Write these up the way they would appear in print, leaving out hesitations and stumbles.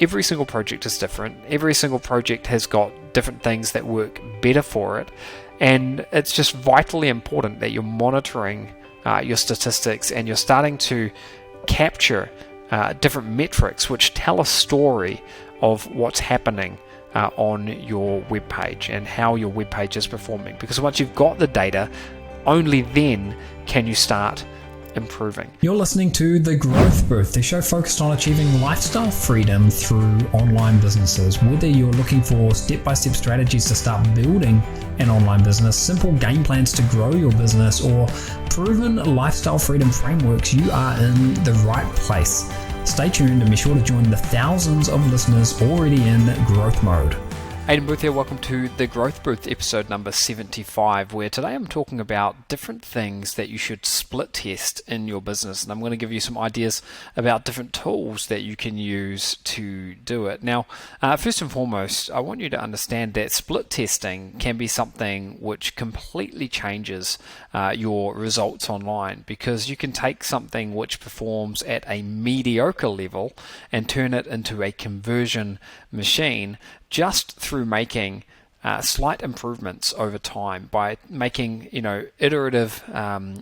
every single project is different. Every single project has got different things that work better for it. And it's just vitally important that you're monitoring your statistics and you're starting to capture different metrics which tell a story of what's happening on your web page and how your web page is performing. Because once you've got the data, only then can you start improving. You're listening to The Growth Booth, the show focused on achieving lifestyle freedom through online businesses. Whether you're looking for step-by-step strategies to start building an online business, simple game plans to grow your business, or proven lifestyle freedom frameworks, you are in the right place. Stay tuned and be sure to join the thousands of listeners already in growth mode. Aidan Booth here, welcome to The Growth Booth, episode number 75, where today I'm talking about different things that you should split test in your business, and I'm going to give you some ideas about different tools that you can use to do it. Now, first and foremost, I want you to understand that split testing can be something which completely changes your results online, because you can take something which performs at a mediocre level and turn it into a conversion machine just through making slight improvements over time, by making iterative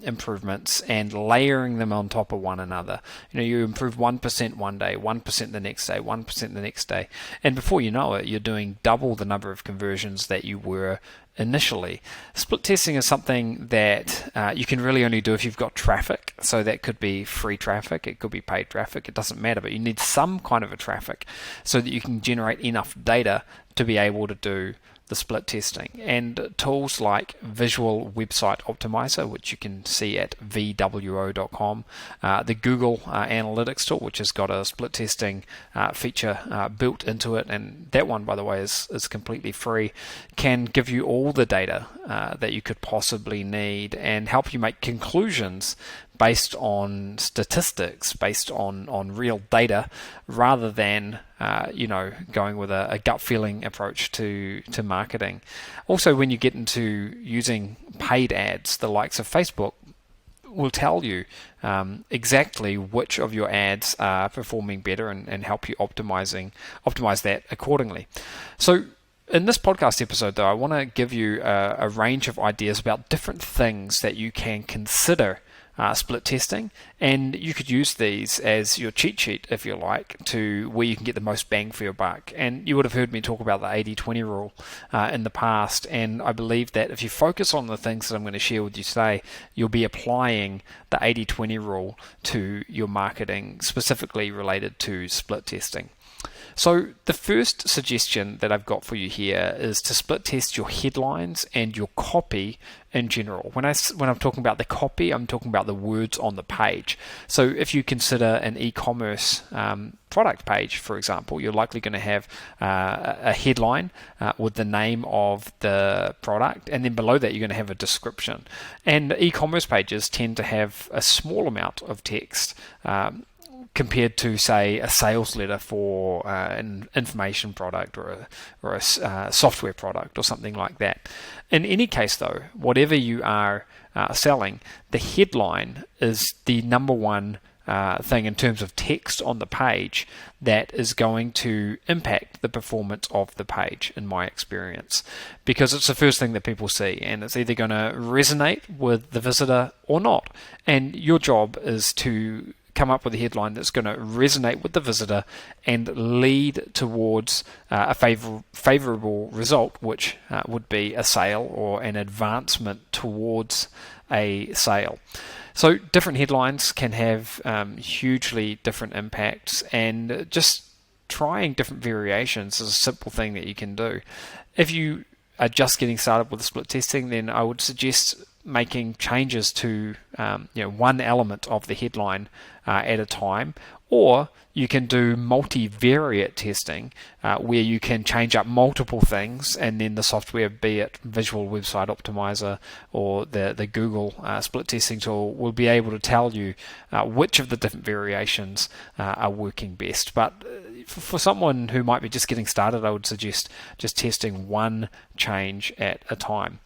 improvements and layering them on top of one another. You improve 1% one day, 1% the next day, 1% the next day, and before you know it, you're doing double the number of conversions that you were initially. Split testing is something that you can really only do if you've got traffic. So that could be free traffic, it could be paid traffic, it doesn't matter, but you need some kind of a traffic so that you can generate enough data to be able to do the split testing. And tools like Visual Website Optimizer, which you can see at vwo.com, the Google Analytics tool, which has got a split testing feature built into it, and that one, by the way, is completely free, can give you all the data that you could possibly need and help you make conclusions based on statistics, based on real data, rather than going with a gut feeling approach to marketing. Also, when you get into using paid ads, the likes of Facebook will tell you exactly which of your ads are performing better and help you optimize that accordingly. So in this podcast episode, though, I want to give you a range of ideas about different things that you can consider split testing, and you could use these as your cheat sheet, if you like, to where you can get the most bang for your buck. And you would have heard me talk about the 80-20 rule in the past, and I believe that if you focus on the things that I'm going to share with you today, you'll be applying the 80-20 rule to your marketing, specifically related to split testing. So the first suggestion that I've got for you here is to split test your headlines and your copy in general. When I'm talking about the copy, I'm talking about the words on the page. So if you consider an e-commerce product page, for example, you're likely going to have a headline with the name of the product, and then below that you're going to have a description. And e-commerce pages tend to have a small amount of text compared to, say, a sales letter for an information product or a software product or something like that. In any case, though, whatever you are selling, the headline is the number one thing in terms of text on the page that is going to impact the performance of the page, in my experience, because it's the first thing that people see, and it's either going to resonate with the visitor or not. And your job is to come up with a headline that's going to resonate with the visitor and lead towards a favorable result, which would be a sale or an advancement towards a sale. So different headlines can have hugely different impacts, and just trying different variations is a simple thing that you can do. If you are just getting started with split testing, then I would suggest making changes to one element of the headline at a time, or you can do multivariate testing where you can change up multiple things, and then the software, be it Visual Website Optimizer or the Google split testing tool, will be able to tell you which of the different variations are working best. But for someone who might be just getting started, I would suggest just testing one change at a time.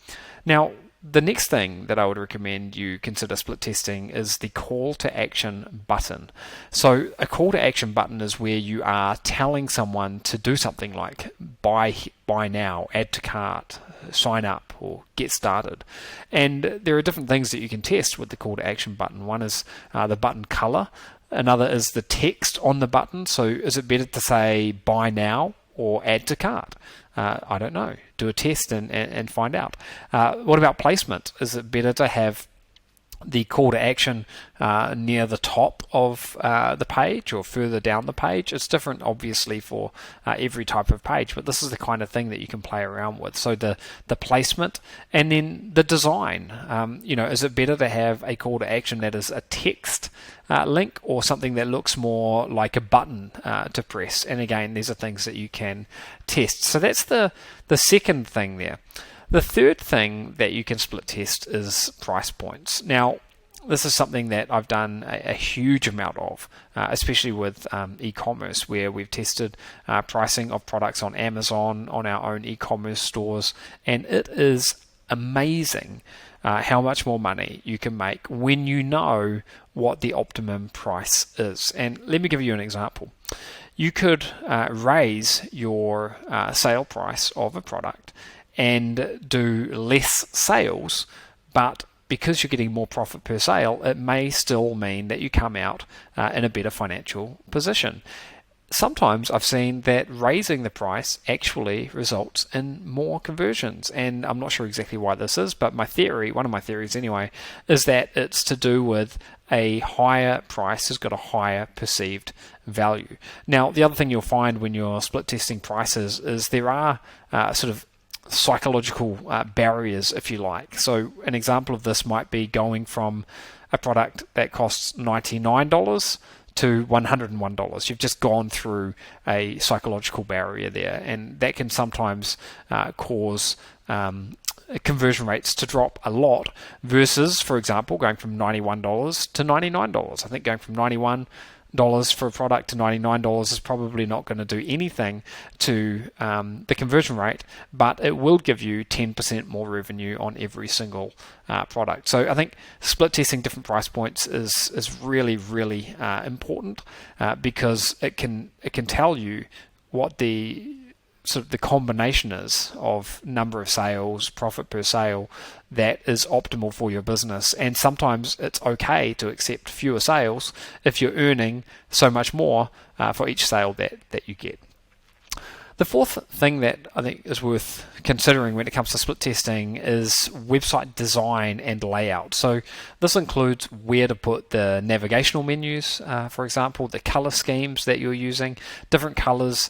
Now, the next thing that I would recommend you consider split testing is the call to action button. So a call to action button is where you are telling someone to do something like buy now, add to cart, sign up, or get started. And there are different things that you can test with the call to action button. One is the button color. Another is the text on the button. So is it better to say buy now or add to cart? I don't know. Do a test and find out. What about placement? Is it better to have the call to action near the top of the page or further down the page? It's different, obviously, for every type of page, but this is the kind of thing that you can play around with. So the placement, and then the design. Is it better to have a call to action that is a text link or something that looks more like a button to press? And again, these are things that you can test. So that's the second thing there. The third thing that you can split test is price points. Now, this is something that I've done a huge amount of, especially with e-commerce, where we've tested pricing of products on Amazon, on our own e-commerce stores, and it is amazing how much more money you can make when you know what the optimum price is. And let me give you an example. You could raise your sale price of a product and do less sales, but because you're getting more profit per sale, it may still mean that you come out in a better financial position. Sometimes I've seen that raising the price actually results in more conversions, and I'm not sure exactly why this is, but my theory, one of my theories anyway, is that it's to do with a higher price has got a higher perceived value. Now, the other thing you'll find when you're split testing prices is there are sort of psychological barriers, if you like. So an example of this might be going from a product that costs $99 to $101. You've just gone through a psychological barrier there, and that can sometimes cause conversion rates to drop a lot versus, for example, going from $91 to $99. I think going from $91 for a product to $99 is probably not going to do anything to the conversion rate, but it will give you 10% more revenue on every single product. So I think split testing different price points is really, really important because it can tell you what the sort of the combination is of number of sales, profit per sale, that is optimal for your business. And sometimes it's okay to accept fewer sales if you're earning so much more for each sale that you get. The fourth thing that I think is worth considering when it comes to split testing is website design and layout. So this includes where to put the navigational menus, for example, the color schemes that you're using. Different colors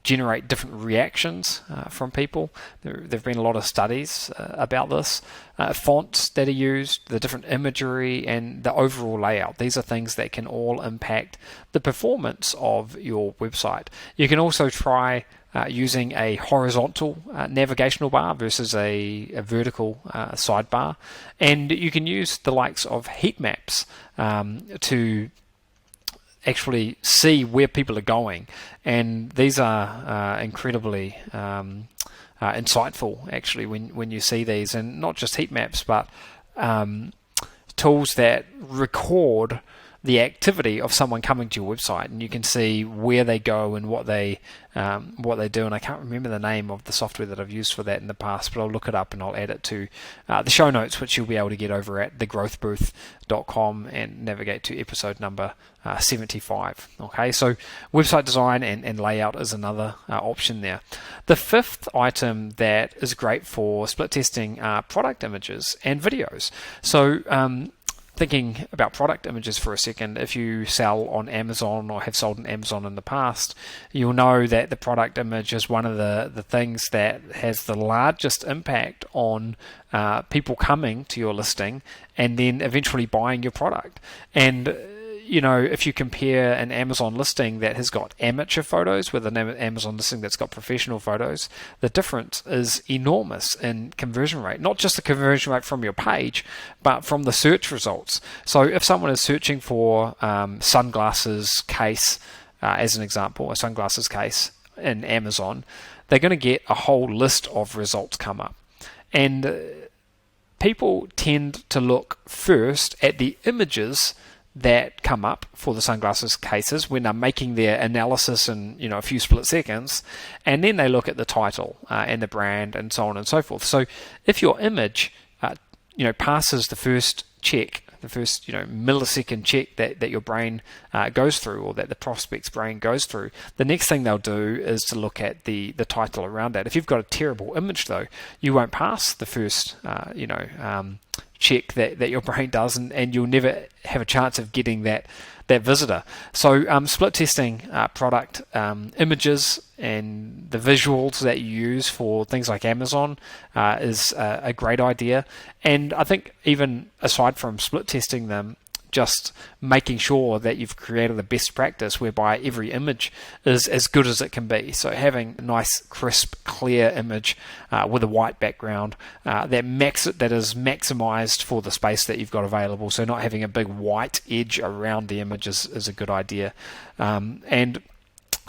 generate different reactions from people. There have been a lot of studies about this. Fonts that are used, the different imagery, and the overall layout. These are things that can all impact the performance of your website. You can also try using a horizontal navigational bar versus a vertical sidebar. And you can use the likes of heat maps to actually see where people are going, and these are incredibly insightful actually when you see these, and not just heat maps but tools that record the activity of someone coming to your website, and you can see where they go and what they do. And I can't remember the name of the software that I've used for that in the past, but I'll look it up and I'll add it to the show notes, which you'll be able to get over at thegrowthbooth.com and navigate to episode number 75. Okay, so website design and layout is another option there. The fifth item that is great for split testing are product images and videos. So thinking about product images for a second, if you sell on Amazon or have sold on Amazon in the past, you'll know that the product image is one of the things that has the largest impact on people coming to your listing and then eventually buying your product. And if you compare an Amazon listing that has got amateur photos with an Amazon listing that's got professional photos, the difference is enormous in conversion rate. Not just the conversion rate from your page, but from the search results. So if someone is searching for sunglasses case, as an example, a sunglasses case in Amazon, they're going to get a whole list of results come up. And people tend to look first at the images that come up for the sunglasses cases when they're making their analysis in a few split seconds, and then they look at the title and the brand and so on and so forth. So if your image passes the first check, the first millisecond check that your brain goes through, or that the prospect's brain goes through, the next thing they'll do is to look at the title around that. If you've got a terrible image though, you won't pass the first check that your brain does, and you'll never have a chance of getting that visitor. So split testing product images and the visuals that you use for things like Amazon is a great idea. And I think even aside from split testing them, just making sure that you've created a best practice whereby every image is as good as it can be. So having a nice, crisp, clear image with a white background that is maximized for the space that you've got available. So not having a big white edge around the image is a good idea. And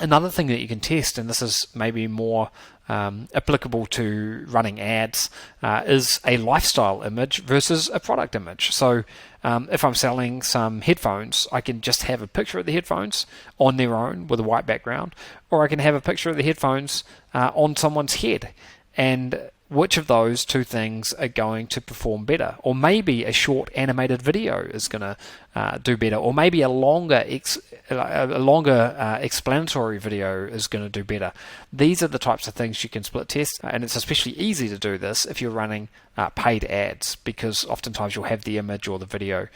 another thing that you can test, and this is maybe more applicable to running ads, is a lifestyle image versus a product image. So if I'm selling some headphones, I can just have a picture of the headphones on their own with a white background, or I can have a picture of the headphones on someone's head. And which of those two things are going to perform better? Or maybe a short animated video is going to do better, or maybe a longer explanatory video is going to do better. These are the types of things you can split test, and it's especially easy to do this if you're running paid ads, because oftentimes you'll have the image or the video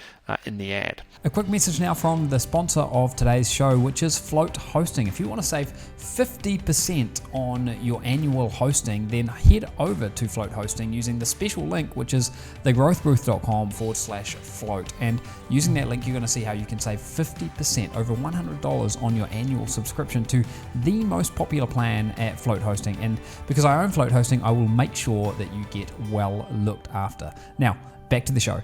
in the ad. A quick message now from the sponsor of today's show, which is Float Hosting. If you want to save 50% on your annual hosting, then head over to Float Hosting using the special link, which is thegrowthbooth.com/float. And using that link, you're going to see how you can save 50%, over $100 on your annual subscription to the most popular plan at Float Hosting. And because I own Float Hosting, I will make sure that you get well looked after. Now, back to the show.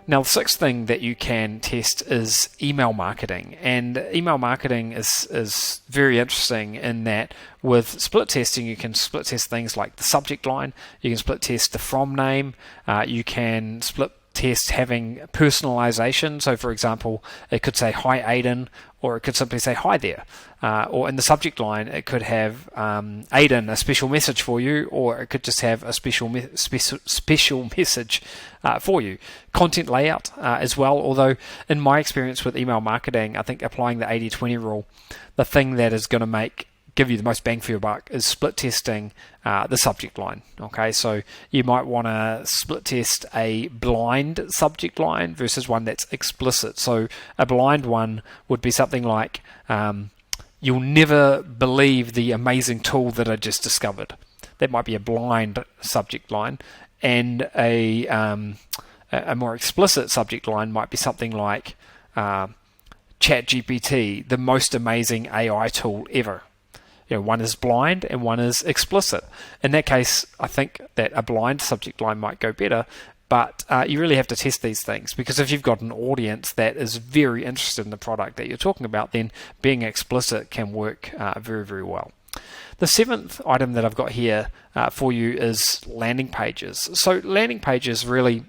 Now, the sixth thing that you can test is email marketing. And email marketing is very interesting in that with split testing, you can split test things like the subject line, you can split test the from name, you can split test having personalization. So for example, it could say hi Aidan, or it could simply say hi there, or in the subject line it could have Aidan, a special message for you, or it could just have a special message for you. Content layout as well, although in my experience with email marketing, I think applying the 80-20 rule, the thing that is going to give you the most bang for your buck is split testing the subject line. Okay, so you might want to split test a blind subject line versus one that's explicit. So a blind one would be something like, you'll never believe the amazing tool that I just discovered. That might be a blind subject line. And a more explicit subject line might be something like ChatGPT, the most amazing AI tool ever. One is blind and one is explicit. In that case, I think that a blind subject line might go better, but you really have to test these things, because if you've got an audience that is very interested in the product that you're talking about, then being explicit can work very, very well. The seventh item that I've got here for you is landing pages. So landing pages really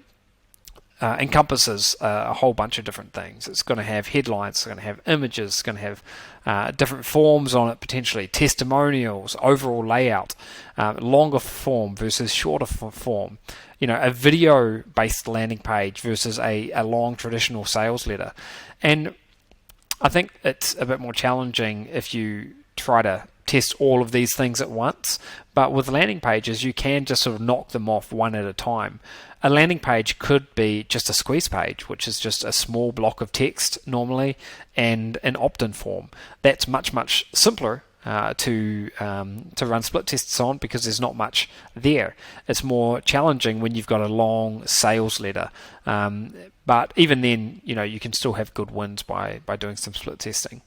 encompasses a whole bunch of different things. It's going to have headlines, it's going to have images, it's going to have different forms on it, potentially testimonials, overall layout, longer form versus shorter form, a video based landing page versus a long traditional sales letter. And I think it's a bit more challenging if you try to test all of these things at once, but with landing pages you can just sort of knock them off one at a time. A landing page could be just a squeeze page, which is just a small block of text normally, and an opt-in form. That's much, much simpler to run split tests on, because there's not much there. It's more challenging when you've got a long sales letter. But even then, you can still have good wins by doing some split testing.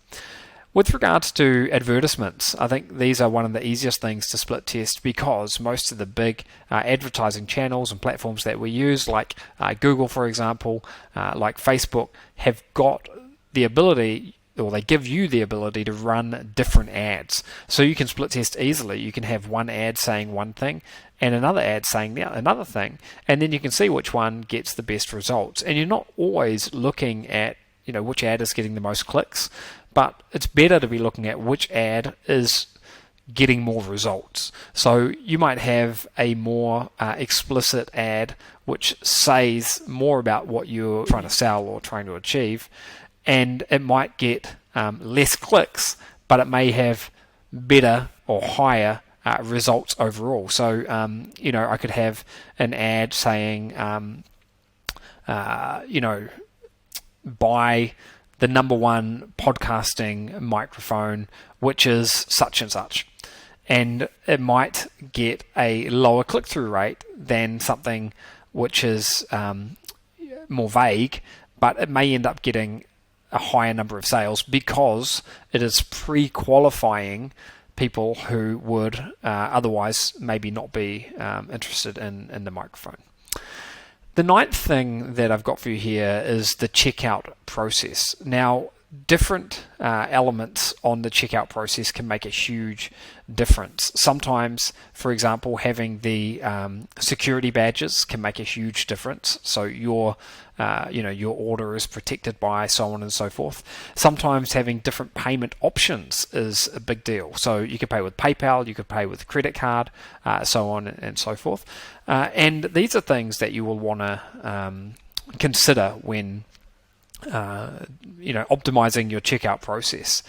With regards to advertisements, I think these are one of the easiest things to split test, because most of the big advertising channels and platforms that we use, like Google, for example, like Facebook, have got the ability, or they give you the ability to run different ads. So you can split test easily. You can have one ad saying one thing and another ad saying another thing, and then you can see which one gets the best results. And you're not always looking at which ad is getting the most clicks, but it's better to be looking at which ad is getting more results. So you might have a more explicit ad which says more about what you're trying to sell or trying to achieve, and it might get less clicks, but it may have better or higher results overall. So I could have an ad saying buy the number one podcasting microphone, which is such and such. And it might get a lower click-through rate than something which is more vague, but it may end up getting a higher number of sales because it is pre-qualifying people who would otherwise maybe not be interested in the microphone. The ninth thing that I've got for you here is the checkout process. Now, different elements on the checkout process can make a huge difference. Sometimes, for example, having the security badges can make a huge difference. So your order is protected by so on and so forth. Sometimes having different payment options is a big deal. So you could pay with PayPal, you could pay with credit card, so on and so forth. And these are things that you will want to consider when optimizing your checkout process.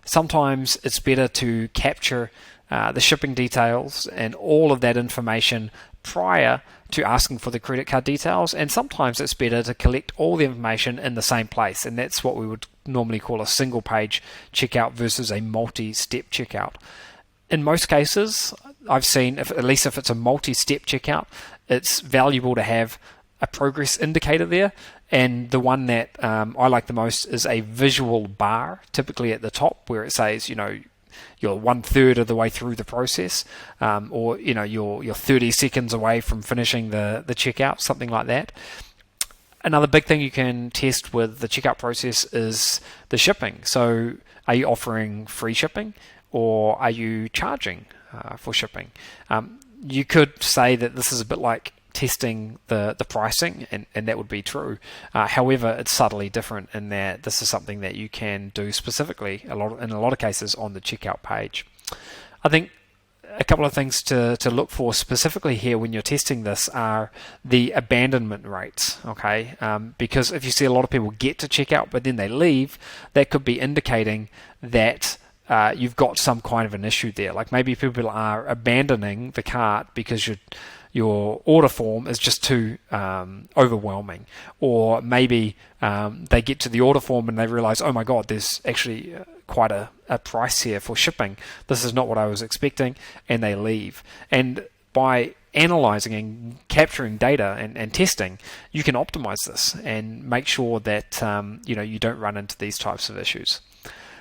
Sometimes it's better to capture the shipping details and all of that information prior to asking for the credit card details, and sometimes it's better to collect all the information in the same place, and that's what we would normally call a single page checkout versus a multi-step checkout. In most cases, I've seen, at least if it's a multi-step checkout, it's valuable to have a progress indicator there, and the one that I like the most is a visual bar, typically at the top, where it says, you're 1/3 of the way through the process, or you're 30 seconds away from finishing the checkout, something like that. Another big thing you can test with the checkout process is the shipping. So are you offering free shipping, or are you charging for shipping? You could say that this is a bit like testing the pricing, and that would be true. However, it's subtly different in that this is something that you can do specifically in a lot of cases on the checkout page. I think a couple of things to look for specifically here when you're testing this are the abandonment rates, okay? Because if you see a lot of people get to checkout but then they leave, that could be indicating that you've got some kind of an issue there. Like maybe people are abandoning the cart because your order form is just too overwhelming, or maybe they get to the order form and they realize, oh my god, there's actually quite a price here for shipping. This is not what I was expecting, and they leave. And by analyzing and capturing data and testing, you can optimize this and make sure that you don't run into these types of issues.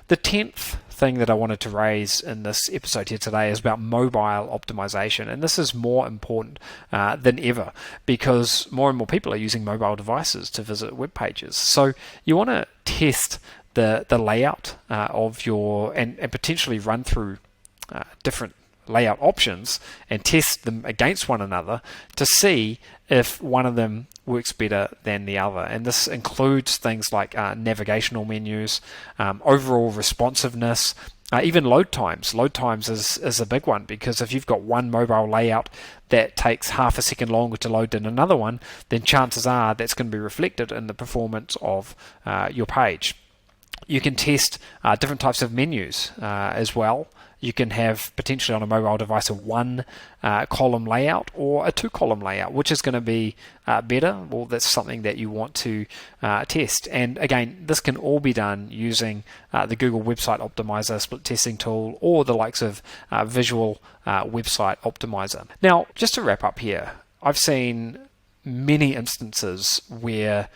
The 10th thing that I wanted to raise in this episode here today is about mobile optimization, and this is more important than ever because more and more people are using mobile devices to visit web pages. So you want to test the layout of your and potentially run through different layout options and test them against one another to see if one of them works better than the other. And this includes things like navigational menus, overall responsiveness, even load times. Load times is a big one, because if you've got one mobile layout that takes half a second longer to load than another one, then chances are that's going to be reflected in the performance of your page. You can test different types of menus as well. You can have potentially on a mobile device a one column layout or a 2-column layout. Which is going to be better? Well, that's something that you want to test. And again, this can all be done using the Google Website Optimizer split testing tool, or the likes of Visual Website Optimizer. Now, just to wrap up here, I've seen many instances where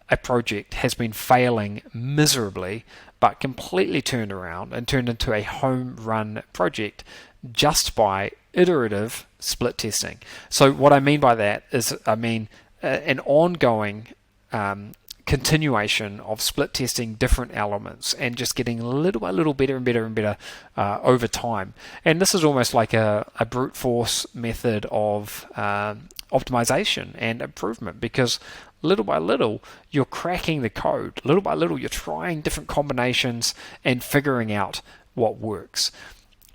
a project has been failing miserably, but completely turned around and turned into a home run project just by iterative split testing. So what I mean by that is, an ongoing continuation of split testing different elements and just getting little by little better and better and better over time. And this is almost like a brute force method of optimization and improvement, because little by little you're cracking the code. Little by little you're trying different combinations and figuring out what works.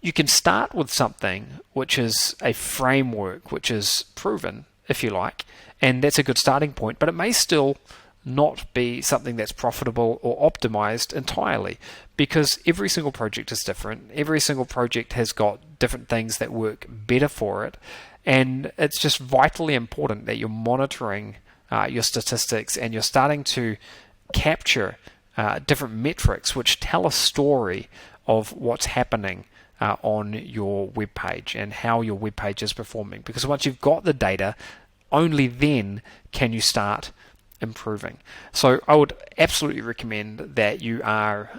You can start with something which is a framework which is proven, if you like, and that's a good starting point, but it may still not be something that's profitable or optimized entirely, because every single project is different. Every single project has got different things that work better for it, and it's just vitally important that you're monitoring your statistics and you're starting to capture different metrics which tell a story of what's happening on your web page and how your web page is performing. Because once you've got the data, only then can you start improving. So I would absolutely recommend that you are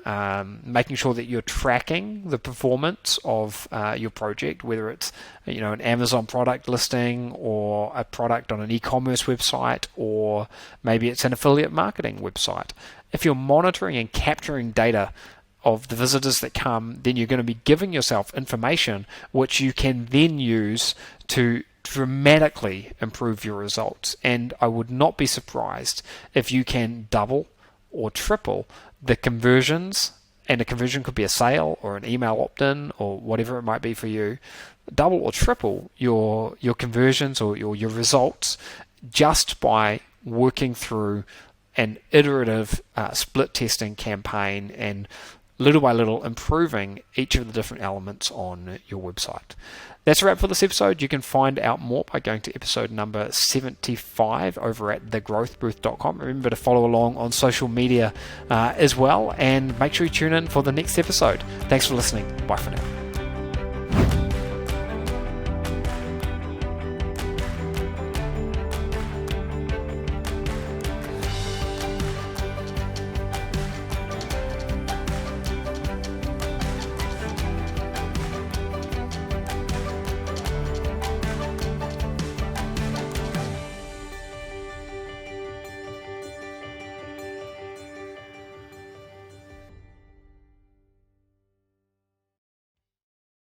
making sure that you're tracking the performance of your project, whether it's an Amazon product listing or a product on an e-commerce website, or maybe it's an affiliate marketing website. If you're monitoring and capturing data of the visitors that come, then you're going to be giving yourself information which you can then use to dramatically improve your results. And I would not be surprised if you can double or triple the conversions, and a conversion could be a sale or an email opt-in or whatever it might be for you. Double or triple your conversions or your results just by working through an iterative split testing campaign and little by little improving each of the different elements on your website. That's a wrap for this episode. You can find out more by going to episode number 75 over at thegrowthbooth.com. Remember to follow along on social media as well, and make sure you tune in for the next episode. Thanks for listening. Bye for now.